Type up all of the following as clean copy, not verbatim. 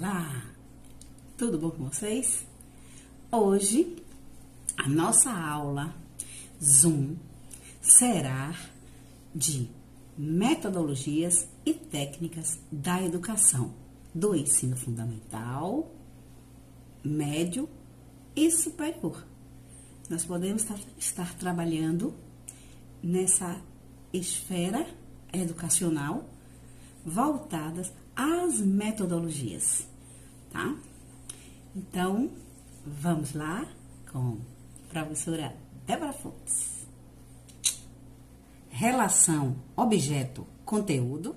Olá, tudo bom com vocês? Hoje, a nossa aula Zoom será de metodologias e técnicas da educação, do ensino fundamental, médio e superior. Nós podemos estar trabalhando nessa esfera educacional voltadas às metodologias, tá? Então, vamos lá com a professora Débora Fontes. Relação objeto-conteúdo.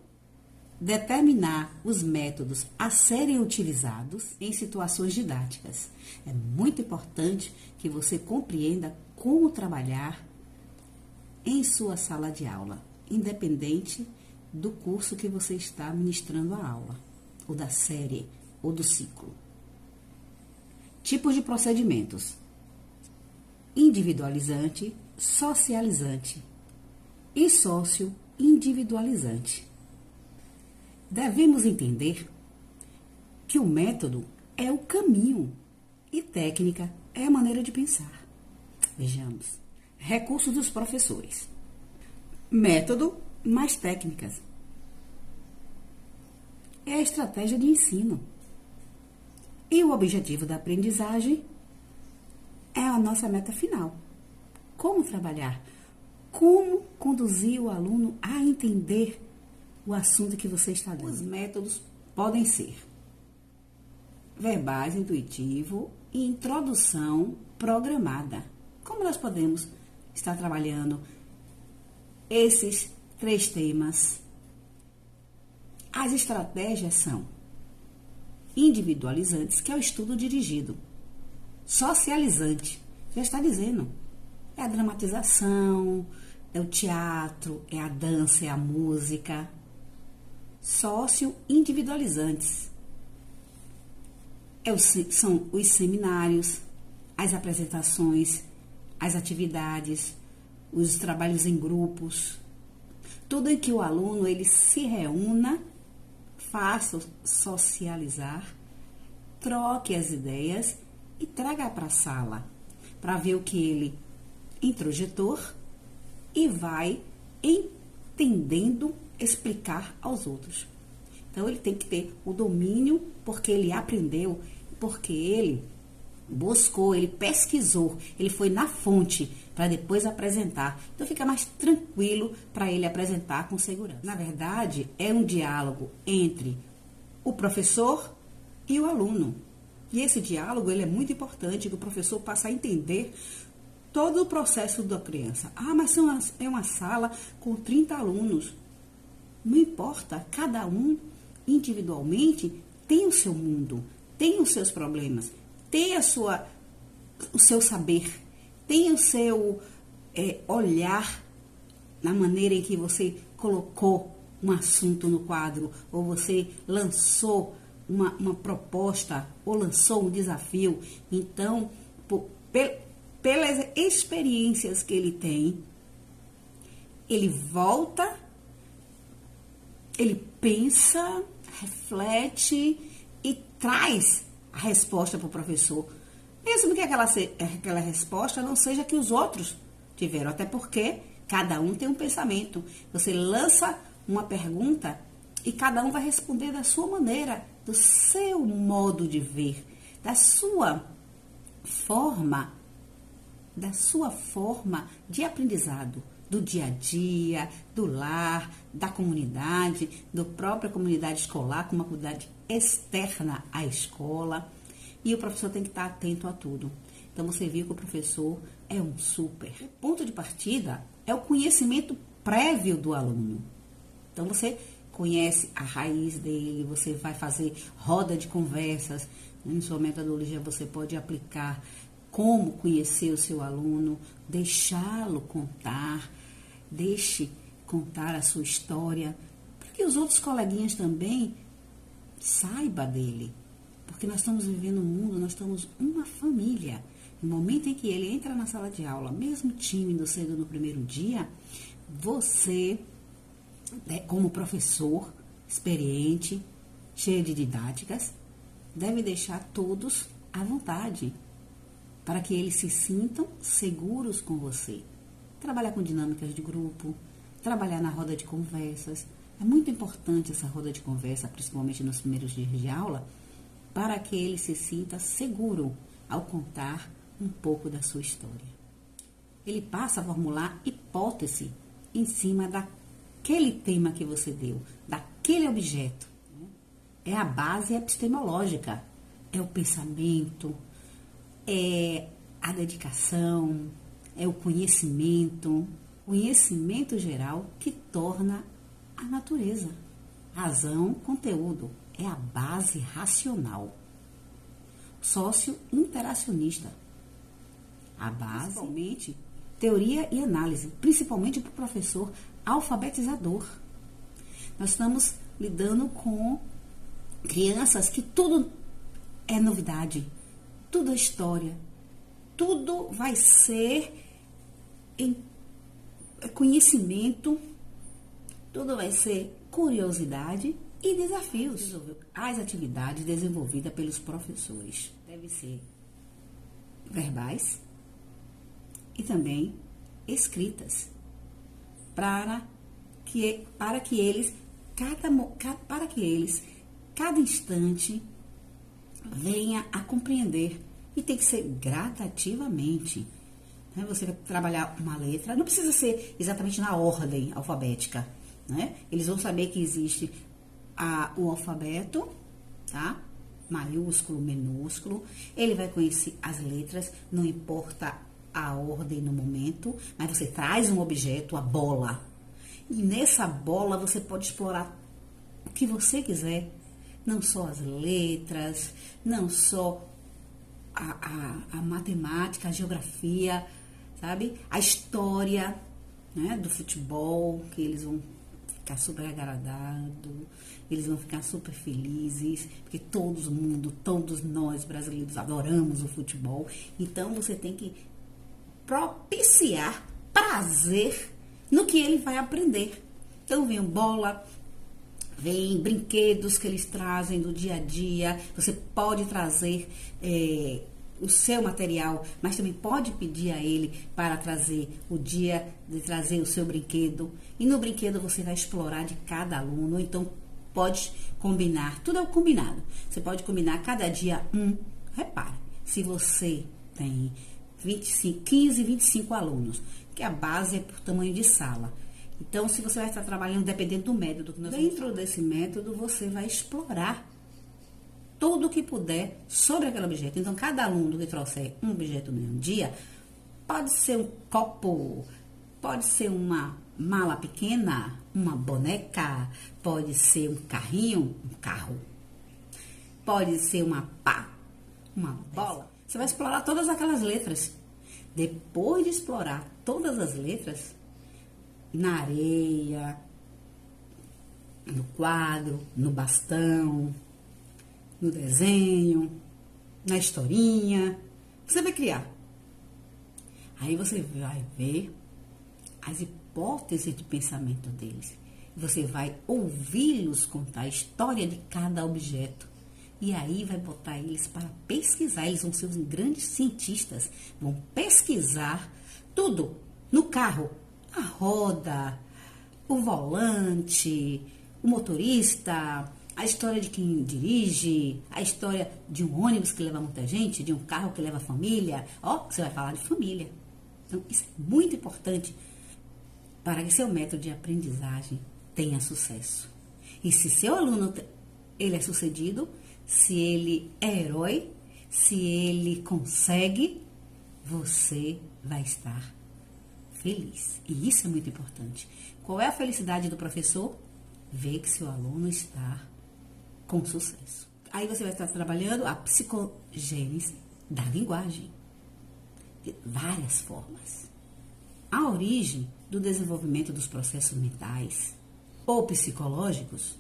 Determinar os métodos a serem utilizados em situações didáticas. É muito importante que você compreenda como trabalhar em sua sala de aula, independente do curso que você está ministrando a aula, ou da série, ou do ciclo. Tipos de procedimentos: individualizante, socializante e sócio-individualizante. Devemos entender que o método é o caminho e técnica é a maneira de pensar. Vejamos. Recursos dos professores. Método mais técnicas. É a estratégia de ensino. E o objetivo da aprendizagem é a nossa meta final. Como trabalhar? Como conduzir o aluno a entender o assunto que você está dando? Os métodos podem ser verbais, intuitivo e introdução programada. Como nós podemos estar trabalhando esses 3 temas? As estratégias são individualizantes, que é o estudo dirigido. Socializante, já está dizendo, é a dramatização, é o teatro, é a dança, é a música. Sócio-individualizantes, são os seminários, as apresentações, as atividades, os trabalhos em grupos, tudo em que o aluno ele se reúna, faça socializar, troque as ideias e traga para a sala, para ver o que ele introjetor e vai entendendo, explicar aos outros. Então, ele tem que ter o domínio, porque ele aprendeu, porque ele buscou, ele pesquisou, ele foi na fonte para depois apresentar. Então, fica mais tranquilo para ele apresentar com segurança. Na verdade, é um diálogo entre o professor e o aluno. E esse diálogo ele é muito importante, que o professor passa a entender todo o processo da criança. Ah, mas é uma sala com 30 alunos. Não importa, cada um individualmente tem o seu mundo, tem os seus problemas, tem o seu saber, tem o seu olhar na maneira em que você colocou um assunto no quadro, ou você lançou uma proposta, ou lançou um desafio. Então, pelas experiências que ele tem, ele volta, ele pensa, reflete e traz a resposta para o professor. Mesmo que aquela resposta não seja que os outros tiveram, até porque cada um tem um pensamento. Você lança uma pergunta e cada um vai responder da sua maneira, do seu modo de ver, da sua forma de aprendizado, do dia a dia, do lar, da comunidade, da própria comunidade escolar, com uma comunidade externa à escola. E o professor tem que estar atento a tudo. Então, você viu que o professor é um super. O ponto de partida é o conhecimento prévio do aluno. Então, você conhece a raiz dele, você vai fazer roda de conversas. Em sua metodologia, você pode aplicar como conhecer o seu aluno, deixá-lo contar, deixe contar a sua história, para que os outros coleguinhas também saibam dele. Porque nós estamos vivendo um mundo, nós estamos uma família. No momento em que ele entra na sala de aula, mesmo tímido, sendo no primeiro dia, você, como professor experiente, cheio de didáticas, deve deixar todos à vontade, para que eles se sintam seguros com você. Trabalhar com dinâmicas de grupo, trabalhar na roda de conversas. É muito importante essa roda de conversa, principalmente nos primeiros dias de aula, para que ele se sinta seguro ao contar um pouco da sua história. Ele passa a formular hipótese em cima daquele tema que você deu, daquele objeto. É a base epistemológica, é o pensamento, é a dedicação, é o conhecimento geral que torna a natureza. Razão, conteúdo, é a base racional. Sócio-interacionista, a base, principalmente, teoria e análise, principalmente para o professor alfabetizador. Nós estamos lidando com crianças que tudo é novidade, tudo é história, tudo vai ser em conhecimento, tudo vai ser curiosidade e desafios. As atividades desenvolvidas pelos professores devem ser verbais e também escritas, para que eles, cada instante, venha a compreender. E tem que ser gradativamente. Né? Você vai trabalhar uma letra, não precisa ser exatamente na ordem alfabética. Né? Eles vão saber que existe o alfabeto, tá? Maiúsculo, minúsculo. Ele vai conhecer as letras, não importa a ordem no momento, mas você traz um objeto, a bola. E nessa bola você pode explorar o que você quiser. Não só as letras, não só a matemática, a geografia, sabe? A história, né, do futebol, que eles vão ficar super agradados, eles vão ficar super felizes, porque todos nós brasileiros adoramos o futebol. Então, você tem que propiciar prazer no que ele vai aprender. Então, vem bola, vem brinquedos que eles trazem do dia a dia. Você pode trazer o seu material, mas também pode pedir a ele para trazer o seu brinquedo. E no brinquedo você vai explorar de cada aluno. Ou então pode combinar, tudo é o combinado. Você pode combinar cada dia Repare, se você tem 15, 25 alunos, que a base é por tamanho de sala. Então, se você vai estar trabalhando dependendo do método que nós dentro desse método, você vai explorar tudo o que puder sobre aquele objeto. Então, cada aluno que trouxer um objeto no mesmo dia, pode ser um copo, pode ser uma mala pequena, uma boneca, pode ser um carrinho, um carro, pode ser uma pá, uma bola. Você vai explorar todas aquelas letras. Depois de explorar todas as letras, na areia, no quadro, no bastão, no desenho, na historinha, você vai criar. Aí você vai ver as hipóteses de pensamento deles. Você vai ouvi-los contar a história de cada objeto. E aí vai botar eles para pesquisar. Eles vão ser os grandes cientistas. Vão pesquisar tudo no carro. A roda, o volante, o motorista, a história de quem dirige, a história de um ônibus que leva muita gente, de um carro que leva família. Você vai falar de família. Então, isso é muito importante para que seu método de aprendizagem tenha sucesso. E se seu aluno ele é sucedido, se ele é herói, se ele consegue, você vai estar feliz. E isso é muito importante. Qual é a felicidade do professor? Ver que seu aluno está com sucesso. Aí você vai estar trabalhando a psicogênese da linguagem. De várias formas. A origem do desenvolvimento dos processos mentais ou psicológicos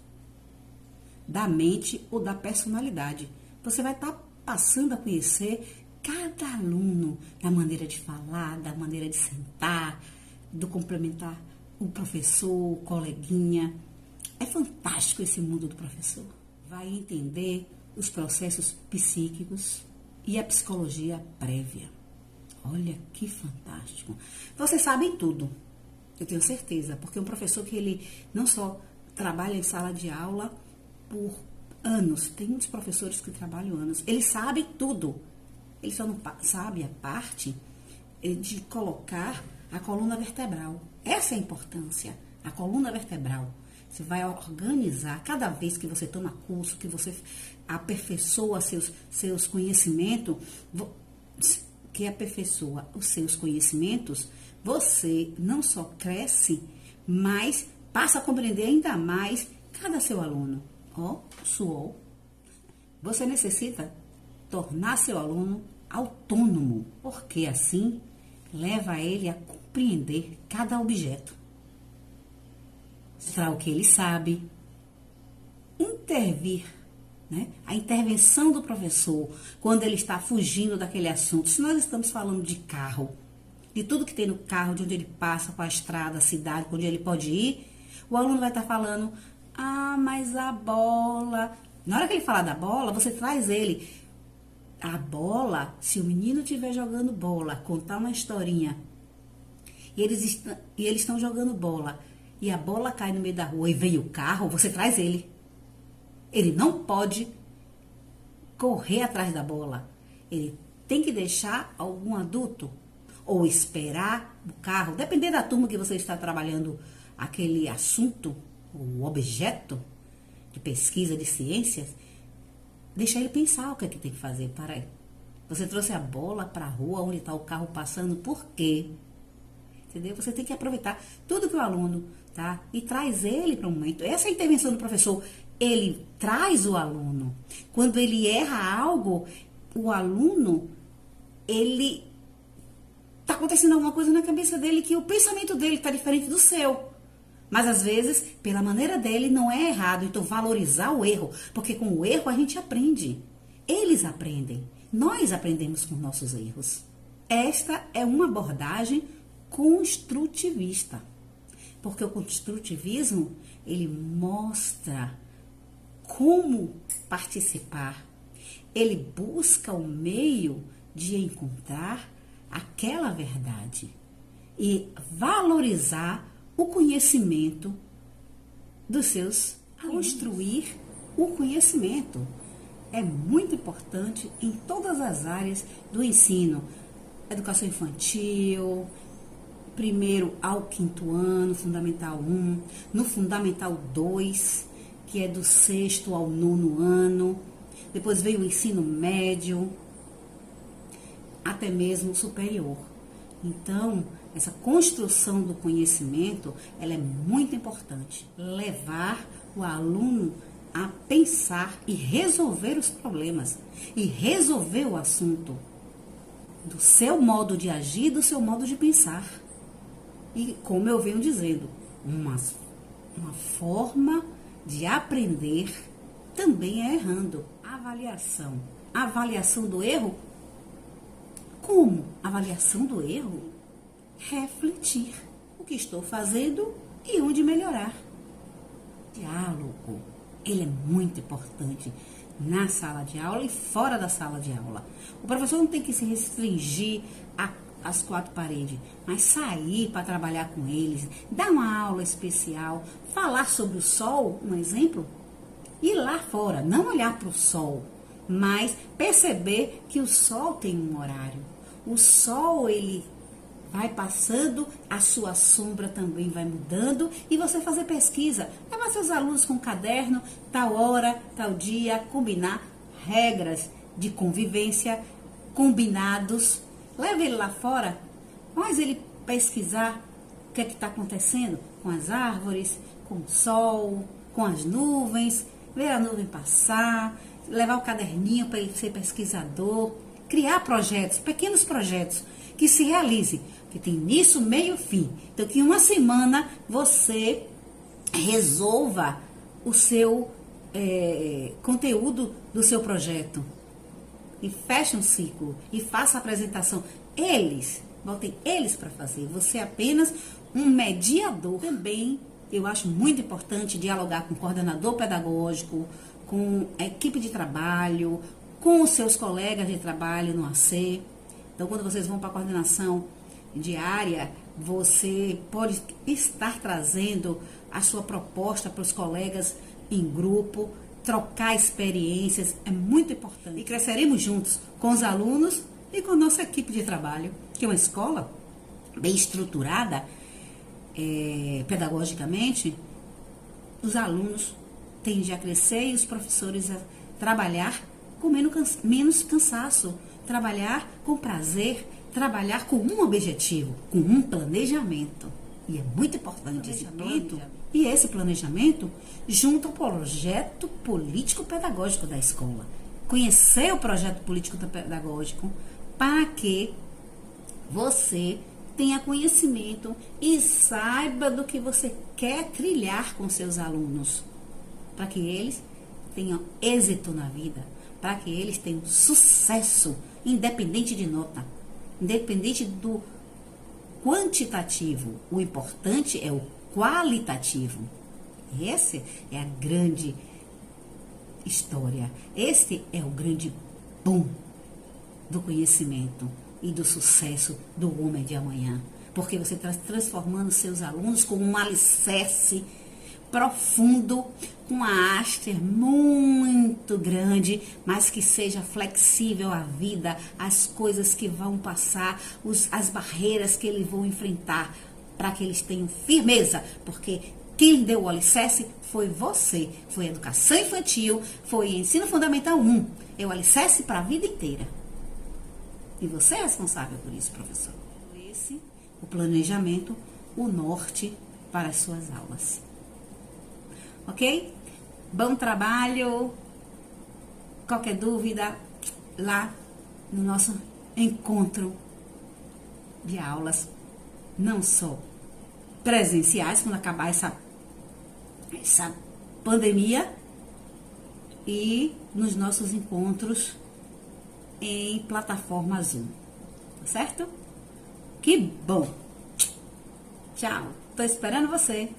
da mente ou da personalidade. Você vai estar passando a conhecer cada aluno, da maneira de falar, da maneira de sentar, do complementar o professor, o coleguinha. É fantástico esse mundo do professor. Vai entender os processos psíquicos e a psicologia prévia. Olha que fantástico. Vocês sabem tudo, eu tenho certeza, porque um professor que ele não só trabalha em sala de aula por anos, tem muitos professores que trabalham anos, eles sabem tudo. Ele só não sabe a parte de colocar a coluna vertebral. Essa é a importância, a coluna vertebral. Você vai organizar, cada vez que você toma curso, que você aperfeiçoa seus conhecimentos, você não só cresce, mas passa a compreender ainda mais cada seu aluno. Suou. Você necessita tornar seu aluno autônomo, porque assim leva ele a compreender cada objeto, mostrar o que ele sabe, intervir, né? A intervenção do professor quando ele está fugindo daquele assunto. Se nós estamos falando de carro, de tudo que tem no carro, de onde ele passa, com a estrada, a cidade, onde ele pode ir, o aluno vai estar falando, mas a bola. Na hora que ele falar da bola, você traz ele. A bola, se o menino estiver jogando bola, contar uma historinha, e eles estão jogando bola, e a bola cai no meio da rua e vem o carro, você traz ele. Ele não pode correr atrás da bola. Ele tem que deixar algum adulto ou esperar o carro, dependendo da turma que você está trabalhando aquele assunto, o objeto de pesquisa de ciências, deixa ele pensar o que é que tem que fazer. Para aí. Você trouxe a bola para a rua onde está o carro passando, por quê? Entendeu? Você tem que aproveitar tudo que o aluno, tá? E traz ele para o momento. Essa é a intervenção do professor. Ele traz o aluno. Quando ele erra algo, o aluno, ele está acontecendo alguma coisa na cabeça dele que o pensamento dele está diferente do seu. Mas às vezes, pela maneira dele, não é errado. Então, valorizar o erro, porque com o erro a gente aprende. Eles aprendem. Nós aprendemos com nossos erros. Esta é uma abordagem construtivista. Porque o construtivismo, ele mostra como participar. Ele busca o meio de encontrar aquela verdade e valorizar o conhecimento dos seus alunos. Construir o conhecimento é muito importante em todas as áreas do ensino. Educação infantil, primeiro ao 5º ano, Fundamental 1, no Fundamental 2, que é do 6º ao 9º ano, depois veio o ensino médio, até mesmo superior. Então, essa construção do conhecimento, ela é muito importante. Levar o aluno a pensar e resolver os problemas, e resolver o assunto do seu modo de agir, do seu modo de pensar. E, como eu venho dizendo, uma forma de aprender também é errando. Avaliação. Avaliação do erro. Como? Avaliação do erro? Refletir o que estou fazendo e onde melhorar. Diálogo. Ele é muito importante na sala de aula e fora da sala de aula. O professor não tem que se restringir às 4 paredes, mas sair para trabalhar com eles, dar uma aula especial, falar sobre o sol, um exemplo, ir lá fora, não olhar para o sol, mas perceber que o sol tem um horário. O sol, ele vai passando, a sua sombra também vai mudando, e você fazer pesquisa. Levar seus alunos com um caderno, tal hora, tal dia, combinar regras de convivência, combinados. Leve ele lá fora, faz ele pesquisar o que é que está acontecendo com as árvores, com o sol, com as nuvens, ver a nuvem passar, levar o caderninho para ele ser pesquisador, criar projetos, pequenos projetos, que se realize, que tem início, meio e fim. Então, que em uma semana você resolva o seu conteúdo do seu projeto. E feche um ciclo e faça a apresentação. Botem eles para fazer. Você é apenas um mediador. Também, eu acho muito importante dialogar com o coordenador pedagógico, com a equipe de trabalho, com os seus colegas de trabalho no AC. Então, quando vocês vão para a coordenação diária, você pode estar trazendo a sua proposta para os colegas em grupo, trocar experiências, é muito importante. E cresceremos juntos com os alunos e com a nossa equipe de trabalho, que é uma escola bem estruturada, pedagogicamente. Os alunos tendem a crescer e os professores a trabalhar com menos cansaço, trabalhar com prazer, trabalhar com um objetivo, com um planejamento. E é muito importante esse ponto. E esse planejamento junto ao projeto político-pedagógico da escola. Conhecer o projeto político-pedagógico para que você tenha conhecimento e saiba do que você quer trilhar com seus alunos. Para que eles tenham êxito na vida, para que eles tenham sucesso, independente de nota, independente do quantitativo. O importante é o qualitativo. Essa é a grande história. Este é o grande boom do conhecimento e do sucesso do homem de amanhã. Porque você está transformando seus alunos com um alicerce profundo, com uma haste muito grande, mas que seja flexível à vida, às coisas que vão passar, as barreiras que eles vão enfrentar, para que eles tenham firmeza, porque quem deu o alicerce foi você, foi a educação infantil, foi ensino fundamental 1, é o alicerce para a vida inteira. E você é responsável por isso, professor. Esse, o planejamento, o norte para as suas aulas. Ok? Bom trabalho. Qualquer dúvida, lá no nosso encontro de aulas, não só presenciais, quando acabar essa pandemia, e nos nossos encontros em plataforma Zoom. Tá certo? Que bom! Tchau! Tô esperando você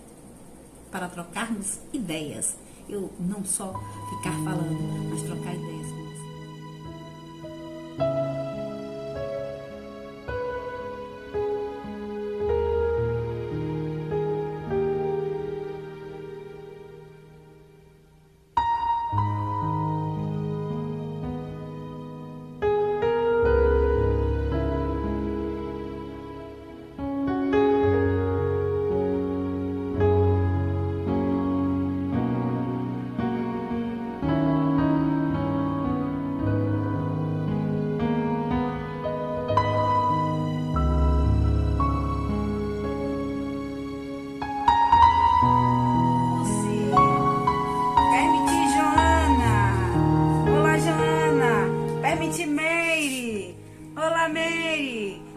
para trocarmos ideias. Eu não só ficar falando, mas trocar ideias com você.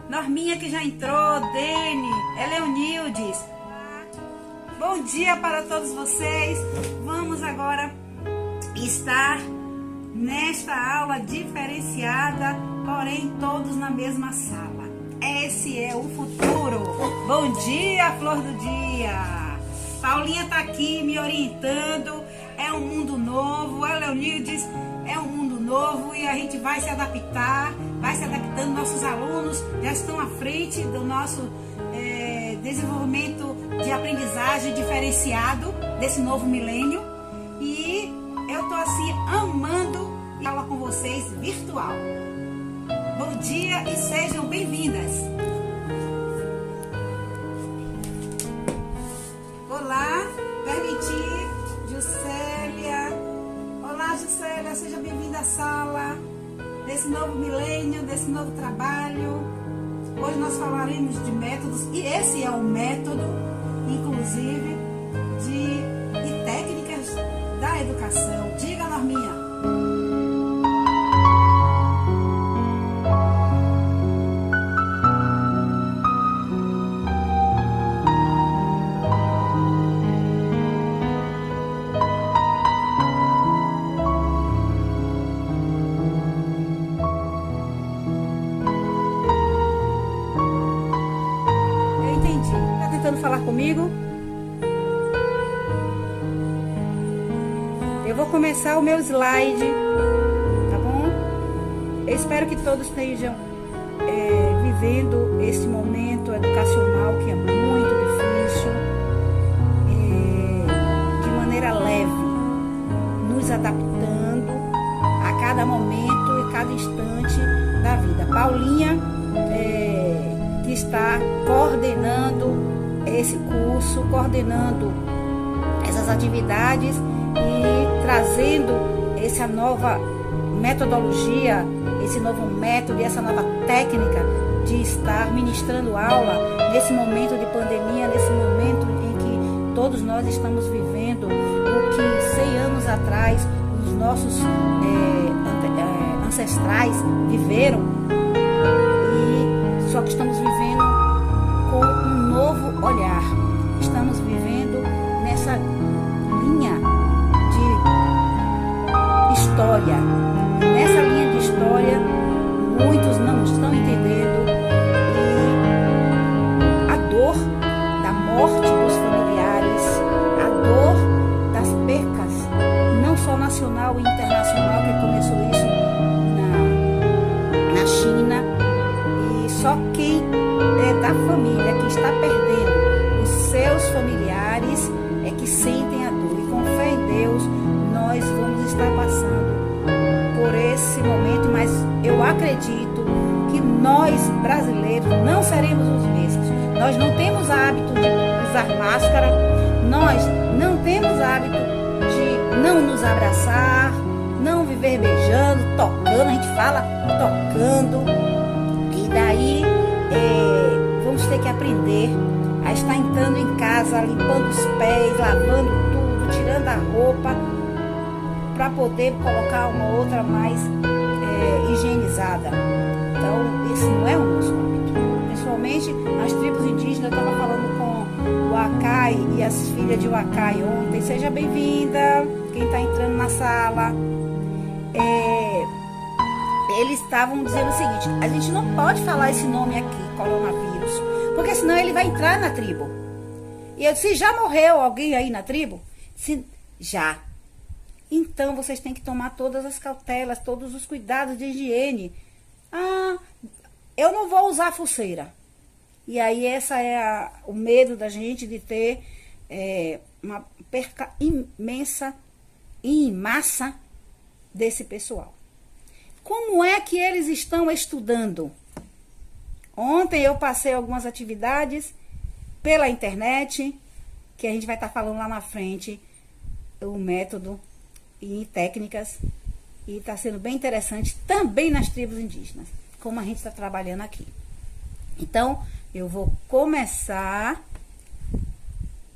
Norminha que já entrou, Dene, Eleonildes. Bom dia para todos vocês. Vamos agora estar nesta aula diferenciada, porém todos na mesma sala. Esse é o futuro. Bom dia, flor do dia. Paulinha tá aqui me orientando. É um mundo novo. Eleonildes, é um mundo novo e a gente vai se adaptar. Vai se adaptando, nossos alunos já estão à frente do nosso desenvolvimento de aprendizagem diferenciado desse novo milênio. E eu tô assim amando aula com vocês virtual. Bom dia e sejam bem-vindas. Olá, permitir, Juscelia. Olá, Juscelia, seja bem-vinda à sala desse novo milênio, desse novo trabalho. Hoje nós falaremos de métodos, e esse é um método, inclusive, e técnicas da educação. Diga, Norminha. começar o meu slide, tá bom? Eu espero que todos estejam vivendo esse momento educacional que é muito difícil, de maneira leve, nos adaptando a cada momento e cada instante da vida. Paulinha, que está coordenando esse curso, coordenando essas atividades e trazendo essa nova metodologia, esse novo método e essa nova técnica de estar ministrando aula nesse momento de pandemia, nesse momento em que todos nós estamos vivendo o que 100 anos atrás os nossos ancestrais viveram, e só que estamos vivendo com um novo olhar. Estamos vivendo nessa linha de história. Nessa linha de história, muitos não estão entendendo, e a dor da morte dos familiares, a dor das percas, não só nacional e internacional, que começou isso na China, e só quem é da família que está perdendo os seus familiares é que sentem a dor. E com fé em Deus, nós vamos estar passando por esse momento, mas eu acredito que nós, brasileiros, não seremos os mesmos. Nós não temos hábito de usar máscara, nós não temos hábito de não nos abraçar, não viver beijando, tocando, a gente fala tocando, e daí vamos ter que aprender a estar entrando em casa, limpando os pés, lavando tudo, tirando a roupa, para poder colocar uma outra mais higienizada. Então, esse não é o nosso hábito. Principalmente nas tribos indígenas. Eu estava falando com o Acai e as filhas de Acai ontem. Seja bem-vinda, quem está entrando na sala. Eles estavam dizendo o seguinte: a gente não pode falar esse nome aqui, coronavírus, porque senão ele vai entrar na tribo. E eu disse: já morreu alguém aí na tribo? Já. Então, vocês têm que tomar todas as cautelas, todos os cuidados de higiene. Ah, eu não vou usar pulseira. E aí, essa é o medo da gente de ter uma perca imensa e em massa desse pessoal. Como é que eles estão estudando? Ontem eu passei algumas atividades pela internet, que a gente vai estar falando lá na frente, o método e técnicas, e está sendo bem interessante também nas tribos indígenas, como a gente está trabalhando aqui. Então, eu vou começar,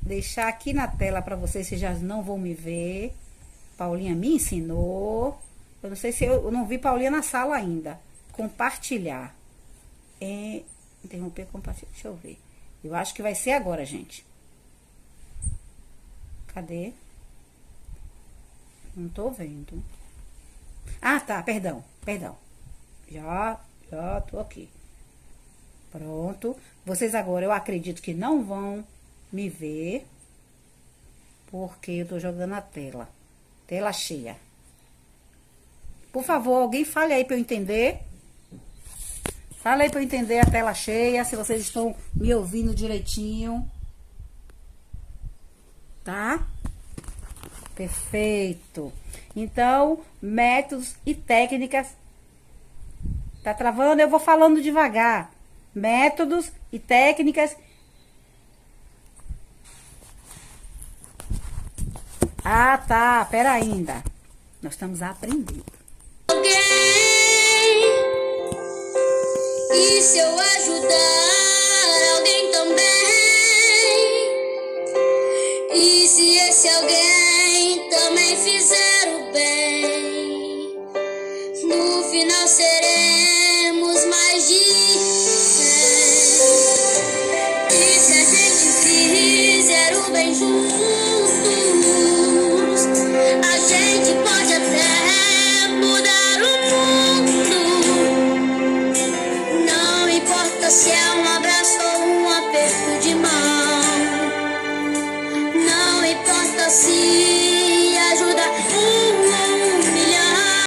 deixar aqui na tela para vocês, vocês já não vão me ver. Paulinha me ensinou, eu não sei se eu não vi Paulinha na sala ainda. Compartilhar. Interromper, compartilhar, deixa eu ver. Eu acho que vai ser agora, gente. Cadê? Não tô vendo. Ah, tá, perdão. Já tô aqui. Pronto. Vocês agora, eu acredito que não vão me ver, porque eu tô jogando a tela. Tela cheia. Por favor, alguém fale aí pra eu entender. Fala aí pra eu entender a tela cheia, se vocês estão me ouvindo direitinho. Tá? Perfeito. Então, métodos e técnicas. Tá travando? Eu vou falando devagar. Métodos e técnicas. Ah, tá. Pera ainda. Nós estamos aprendendo. E se eu ajudar alguém também? E se esse alguém também fizer o bem? No final seremos mais de 100. E se a gente fizer o bem junto?